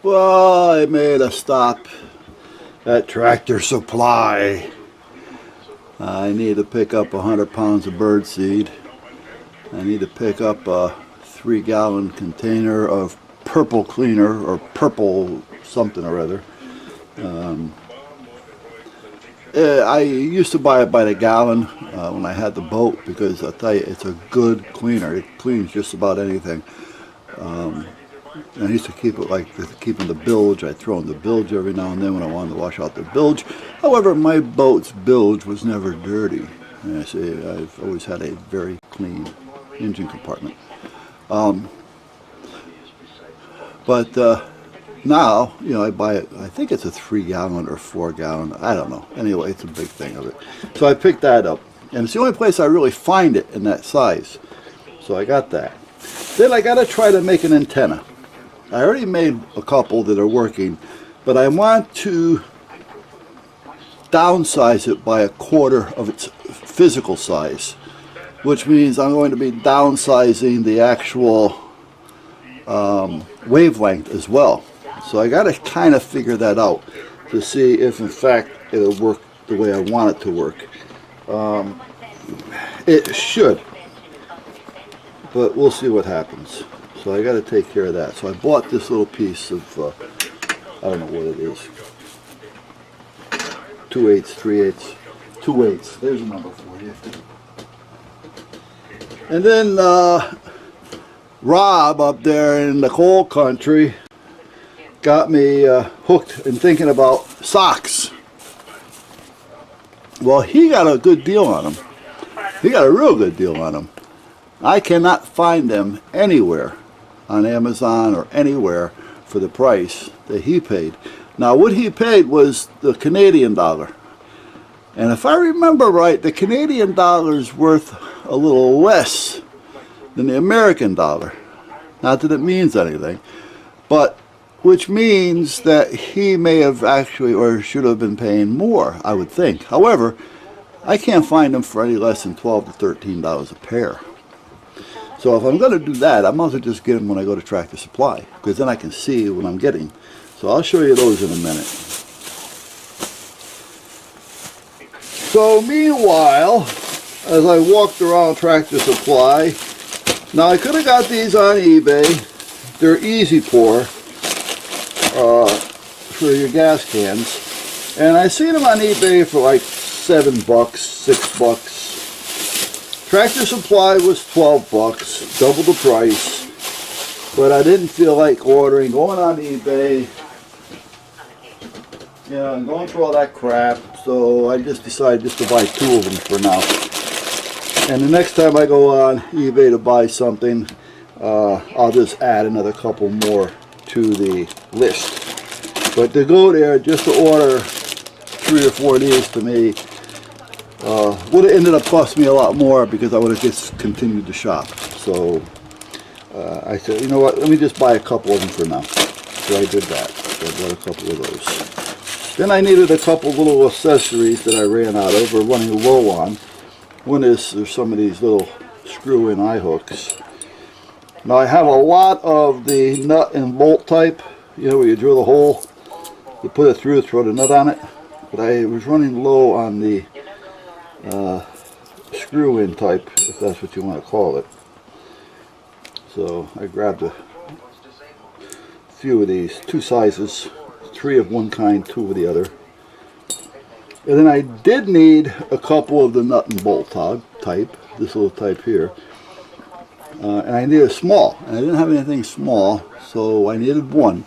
Well, I made a stop at Tractor Supply. I need to pick up 100 pounds of birdseed. I need to pick up a 3-gallon container of purple cleaner, or purple something or other. I used to buy it by the gallon when I had the boat, because I'll tell you, it's a good cleaner. It cleans just about anything. I used to keep it like keeping the bilge. I'd throw in the bilge every now and then when I wanted to wash out the bilge. However, my boat's bilge was never dirty. And I say I've always had a very clean engine compartment. But now, you know, I buy it, I think it's a 3-gallon or 4-gallon, I don't know. Anyway, it's a big thing of it. So I picked that up. And it's the only place I really find it in that size. So I got that. Then I got to try to make an antenna. I already made a couple that are working, but I want to downsize it by 1/4 of its physical size, which means I'm going to be downsizing the actual wavelength as well. So I got to kind of figure that out to see if in fact it'll work the way I want it to work. It should, but we'll see what happens. So I got to take care of that. So I bought this little piece of, I don't know what it is, 2/8, 3/8, 2/8. There's a number for you. And then Rob up there in the coal country got me hooked and thinking about socks. Well, he got a good deal on them. He got a real good deal on them. I cannot find them anywhere on Amazon or anywhere for the price that he paid. Now, what he paid was the Canadian dollar. And if I remember right, the Canadian dollar is worth a little less than the American dollar. Not that it means anything, but which means that he may have actually, or should have been paying more, I would think. However, I can't find them for any less than $12 to $13 a pair. So if I'm going to do that, I might as well just get them when I go to Tractor Supply, because then I can see what I'm getting. So I'll show you those in a minute. So meanwhile, as I walked around Tractor Supply, now I could have got these on eBay. They're easy pour for your gas cans, and I seen them on eBay for like $7, $6. Tractor Supply was $12, double the price, but I didn't feel like going on eBay, you know, and going through all that crap, so I just decided just to buy 2 of them for now. And the next time I go on eBay to buy something, I'll just add another couple more to the list. But to go there just to order 3 or 4 of these, to me, would have ended up costing me a lot more, because I would have just continued to shop. So I said, you know what, let me just buy a couple of them for now. So I did that. So I bought a couple of those. Then I needed a couple little accessories that I ran out of, or running low on. One is there's some of these little screw-in eye hooks. Now I have a lot of the nut and bolt type, you know, where you drill the hole, you put it through, throw the nut on it. But I was running low on the screw-in type, if that's what you want to call it. So I grabbed a few of these, 2 sizes, 3 of one kind, 2 of the other. And then I did need a couple of the nut and bolt type, this little type here. And I needed a small, and I didn't have anything small, so I needed 1.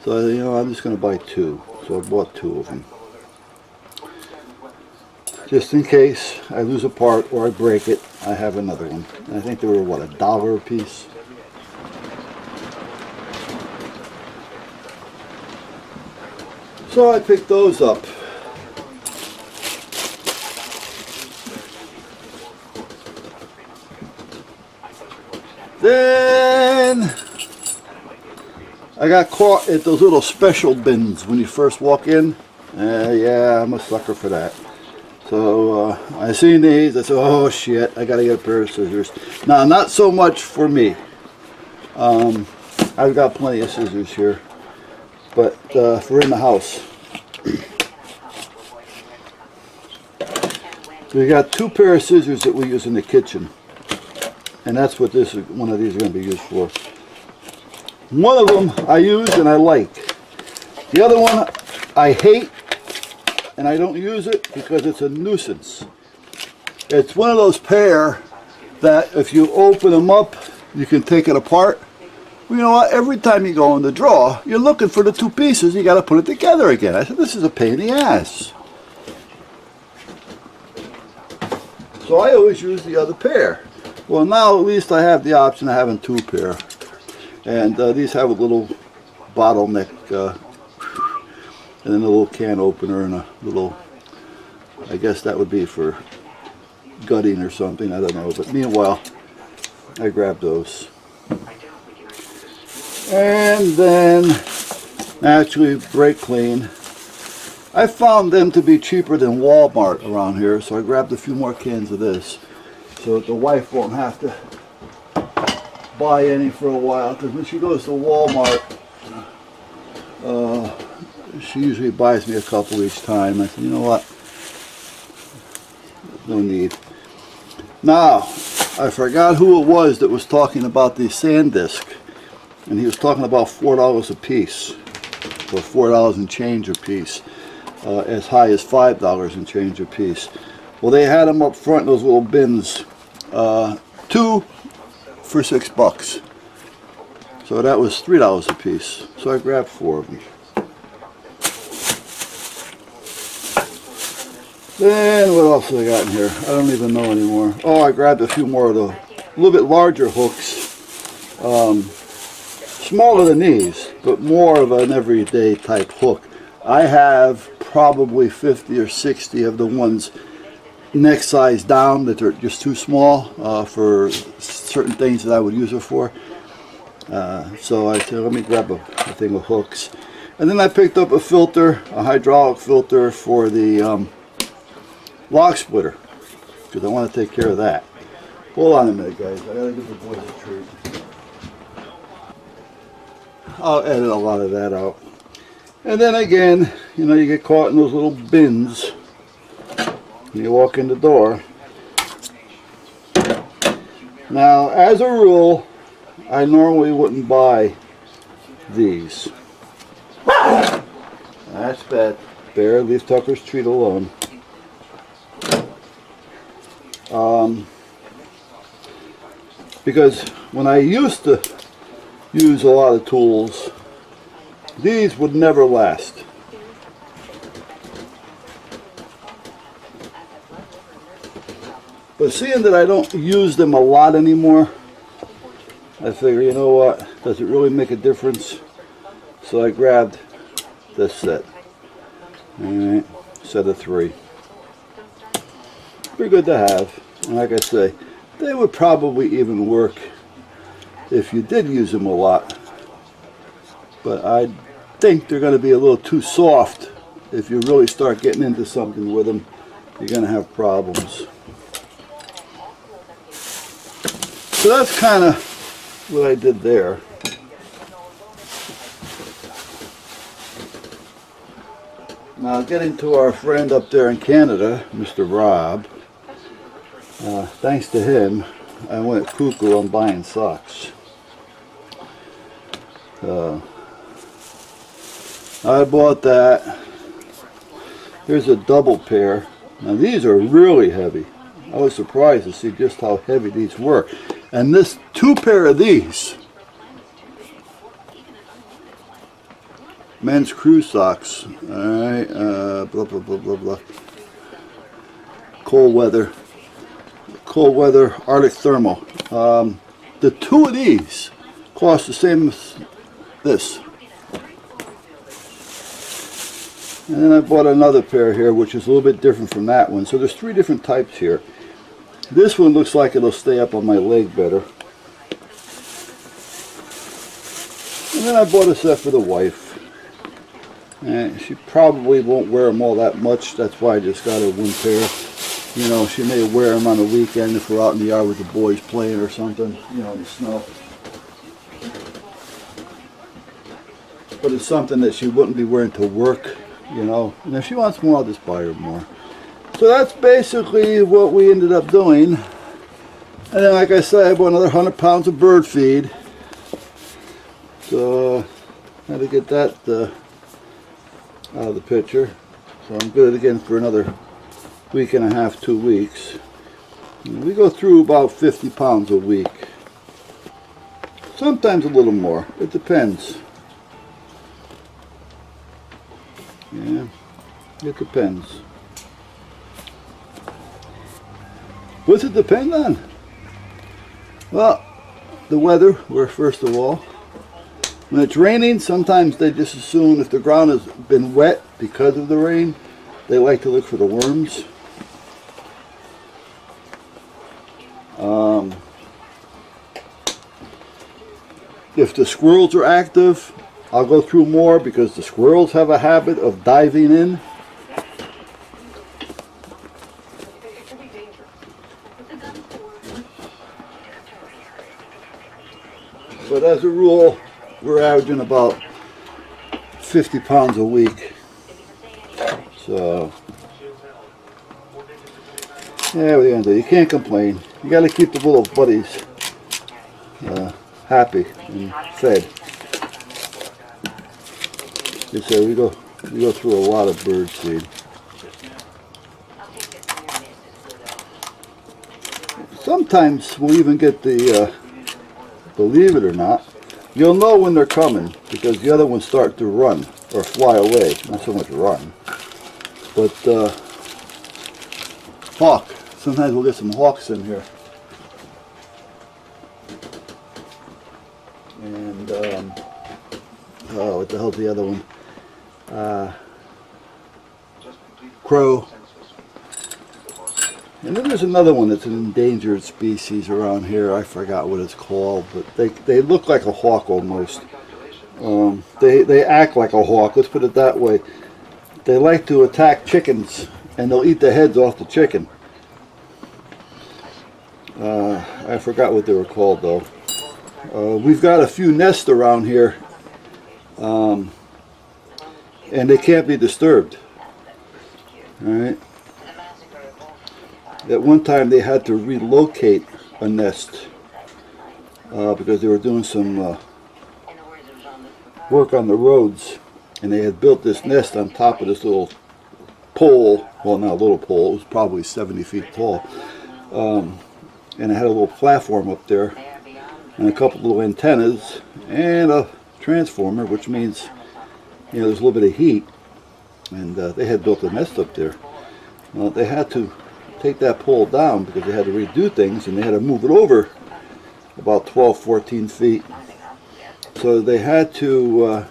So, you know, I'm just going to buy 2. So I bought 2 of them. Just in case I lose a part or I break it, I have another one. And I think they were, what, $1 a piece? So I picked those up. Then I got caught at those little special bins when you first walk in. Yeah, I'm a sucker for that. So I seen these, I said, oh shit, I gotta get a pair of scissors. Now, not so much for me. I've got plenty of scissors here. but for in the house. We got 2 pair of scissors that we use in the kitchen, and that's what one of these is going to be used for. One of them I use and I like. The other one I hate, and I don't use it because it's a nuisance. It's one of those pair that if you open them up, you can take it apart. Well, you know what? Every time you go in the drawer, you're looking for the 2 pieces. You got to put it together again. I said, this is a pain in the ass. So I always use the other pair. Well, now at least I have the option of having 2 pair. And these have a little bottleneck and then a little can opener and a little, I guess that would be for gutting or something, I don't know. But meanwhile, I grabbed those. And then, naturally, brake clean. I found them to be cheaper than Walmart around here, so I grabbed a few more cans of this so that the wife won't have to buy any for a while, because when she goes to Walmart, she usually buys me a couple each time. I said, you know what, no need. Now, I forgot who it was that was talking about the SanDisk, and he was talking about $4 a piece, or $4 and change a piece, as high as $5 and change a piece. Well, they had them up front in those little bins, 2 for $6. So that was $3 a piece. So I grabbed 4 of them. Then what else have I got in here? I don't even know anymore. Oh, I grabbed a few more of the little bit larger hooks. Smaller than these, but more of an everyday type hook. I have probably 50 or 60 of the ones next size down that are just too small for certain things that I would use it for. So I said, let me grab a thing of hooks. And then I picked up a filter, a hydraulic filter for the lock splitter, because I want to take care of that. Hold on a minute, guys. I gotta give the boys a treat. I'll edit a lot of that out. And then again, you know, you get caught in those little bins when you walk in the door. Now, as a rule, I normally wouldn't buy these. That's bad. Bear, leave Tucker's treat alone. Because when I used to use a lot of tools, these would never last. But seeing that I don't use them a lot anymore, I figure, you know what, does it really make a difference? So I grabbed this set. Alright, set of 3. Pretty good to have. And like I say, they would probably even work if you did use them a lot. But I think they're going to be a little too soft. If you really start getting into something with them, you're going to have problems. So that's kind of what I did there. Now getting to our friend up there in Canada, Mr. Rob, thanks to him, I went cuckoo on buying socks. I bought that. Here's a double pair. Now these are really heavy. I was surprised to see just how heavy these were. And this 2 pair of these, men's crew socks, alright, blah blah blah blah blah, cold weather Arctic thermal. The 2 of these cost the same as this. And then I bought another pair here, which is a little bit different from that one. So there's 3 different types here. This one looks like it'll stay up on my leg better. And then I bought a set for the wife. And she probably won't wear them all that much. That's why I just got her 1 pair. You know, she may wear them on the weekend if we're out in the yard with the boys playing or something, you know, in the snow. but it's something that she wouldn't be wearing to work, you know. And if she wants more, I'll just buy her more. So that's basically what we ended up doing. And then, like I said, I bought another 100 pounds of bird feed. So I had to get that out of the picture. So I'm good again for another week and a half, 2 weeks. And we go through about 50 pounds a week. Sometimes a little more. It depends. Yeah, it depends. What's it depend on? Well, the weather, first of all. When it's raining, sometimes they just assume if the ground has been wet because of the rain, they like to look for the worms. If the squirrels are active, I'll go through more because the squirrels have a habit of diving in. But as a rule, we're averaging about 50 pounds a week. So, yeah, what are you gonna do? You can't complain. You got to keep the little buddies happy and fed. So we go through a lot of bird seed. Sometimes we'll even get the, believe it or not, you'll know when they're coming because the other ones start to run or fly away. Not so much run, but hawk. Sometimes we'll get some hawks in here. And oh, what the hell's the other one? Crow. And then there's another one that's an endangered species around here. I forgot what it's called, but they look like a hawk almost. They act like a hawk, let's put it that way. They like to attack chickens, and they'll eat the heads off the chicken. I forgot what they were called though. We've got a few nests around here, and they can't be disturbed. All right. At one time they had to relocate a nest because they were doing some work on the roads, and they had built this nest on top of this little pole. Well, not a little pole, it was probably 70 feet tall, and it had a little platform up there and a couple little antennas and a transformer, which means, you know, there's a little bit of heat, and they had built a nest up there. They had to take that pole down because they had to redo things, and they had to move it over about 12-14 feet. So they had to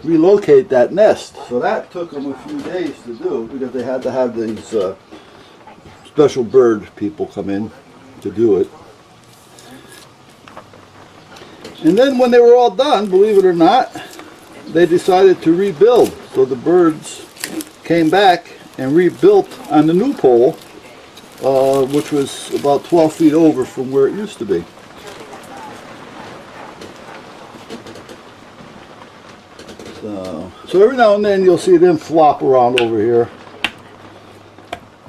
relocate that nest. So that took them a few days to do because they had to have these special bird people come in to do it. And then when they were all done, believe it or not, they decided to rebuild. So the birds came back and rebuilt on the new pole, which was about 12 feet over from where it used to be. So every now and then you'll see them flop around over here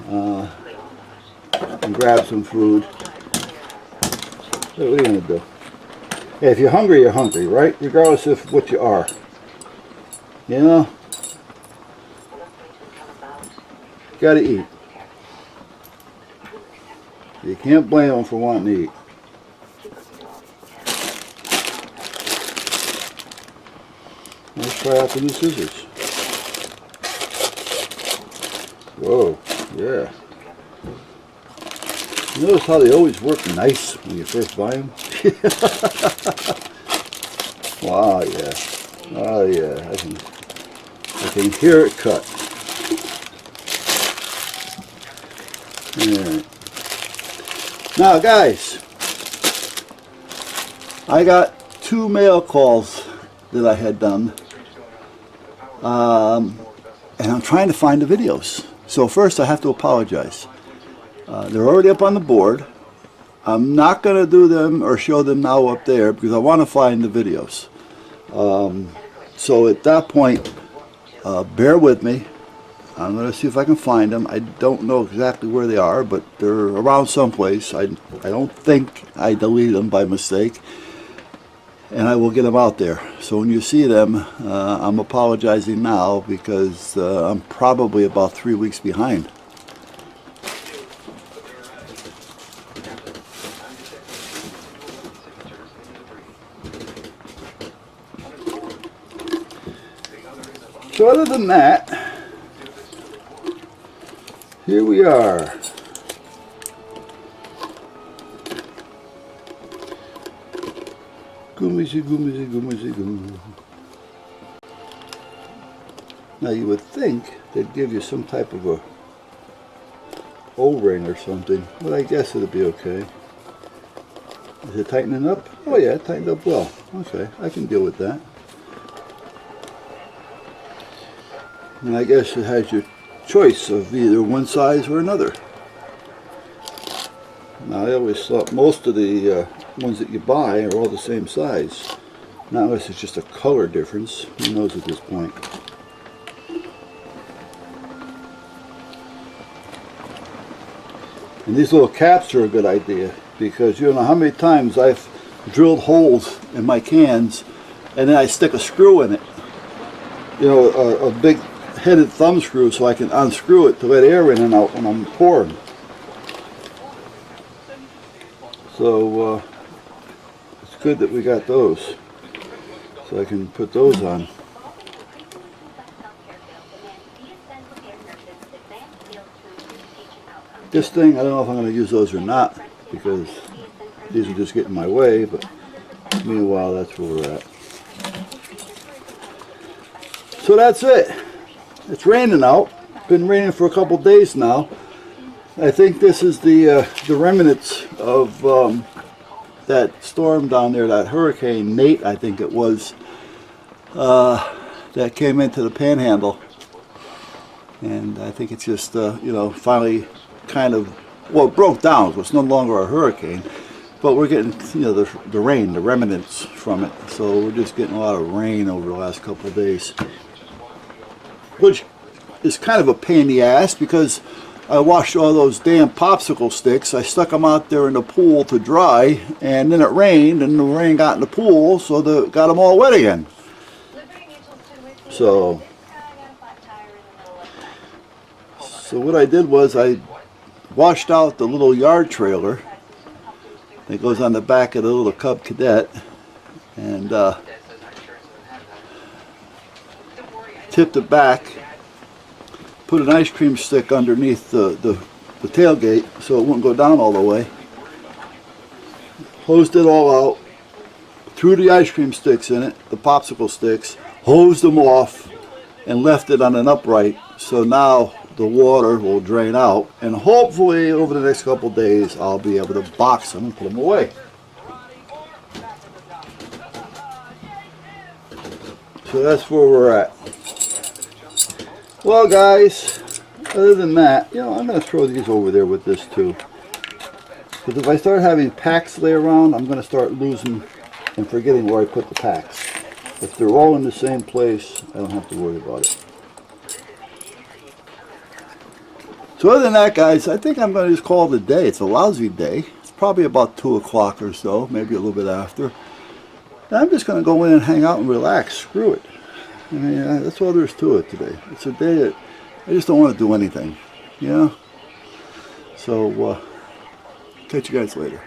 and grab some food. So what are you going to do? Yeah, if you're hungry, right? Regardless of what you are. You know? You gotta eat. You can't blame them for wanting to eat. Let's try out the new scissors. Whoa, yeah. You notice how they always work nice when you first buy them? Wow, yeah. Oh yeah, I can hear it cut. Alright. Now guys, I got 2 mail calls that I had done, and I'm trying to find the videos. So first I have to apologize. They're already up on the board. I'm not going to do them or show them now up there because I want to find the videos. So at that point, bear with me. I'm going to see if I can find them. I don't know exactly where they are, but they're around someplace. I don't think I deleted them by mistake. And I will get them out there. So when you see them, I'm apologizing now because I'm probably about 3 weeks behind. So other than that, here we are. Goomizy, goomizy, goomizy, goomizy. Now you would think they'd give you some type of a O-ring or something, but I guess it'll be okay. Is it tightening up? Oh yeah, it tightened up well. Okay, I can deal with that. And I guess it has your choice of either one size or another. Now I always thought most of the ones that you buy are all the same size. Not unless it's just a color difference. Who knows at this point. And these little caps are a good idea because you don't know how many times I've drilled holes in my cans and then I stick a screw in it. You know, a big headed thumb screw so I can unscrew it to let air in and out when I'm pouring. So it's good that we got those, so I can put those on. This thing, I don't know if I'm going to use those or not because these are just getting in my way, but meanwhile that's where we're at. So that's it. It's raining out. Been raining for a couple days now. I think this is the remnants of that storm down there, that Hurricane Nate, I think it was, that came into the Panhandle. And I think it's just, you know, finally kind of, well, it broke down, so it's no longer a hurricane. But we're getting, you know, the rain, the remnants from it. So we're just getting a lot of rain over the last couple of days. Which is kind of a pain in the ass because I washed all those damn popsicle sticks. I stuck them out there in the pool to dry, and then it rained, and the rain got in the pool, so got them all wet again. So what I did was I washed out the little yard trailer that goes on the back of the little Cub Cadet, and tipped it back, put an ice cream stick underneath the tailgate so it wouldn't go down all the way, hosed it all out, threw the ice cream sticks in it, the popsicle sticks, hosed them off, and left it on an upright, so now the water will drain out, and hopefully over the next couple days I'll be able to box them and put them away. So that's where we're at. Well guys, other than that, you know, I'm going to throw these over there with this too. Because if I start having packs lay around, I'm going to start losing and forgetting where I put the packs. If they're all in the same place, I don't have to worry about it. So other than that guys, I think I'm going to just call it a day. It's a lousy day. It's probably about 2 o'clock or so, maybe a little bit after. And I'm just going to go in and hang out and relax. Screw it. I mean, that's all there is to it today. It's a day that I just don't want to do anything, you know? So, catch you guys later.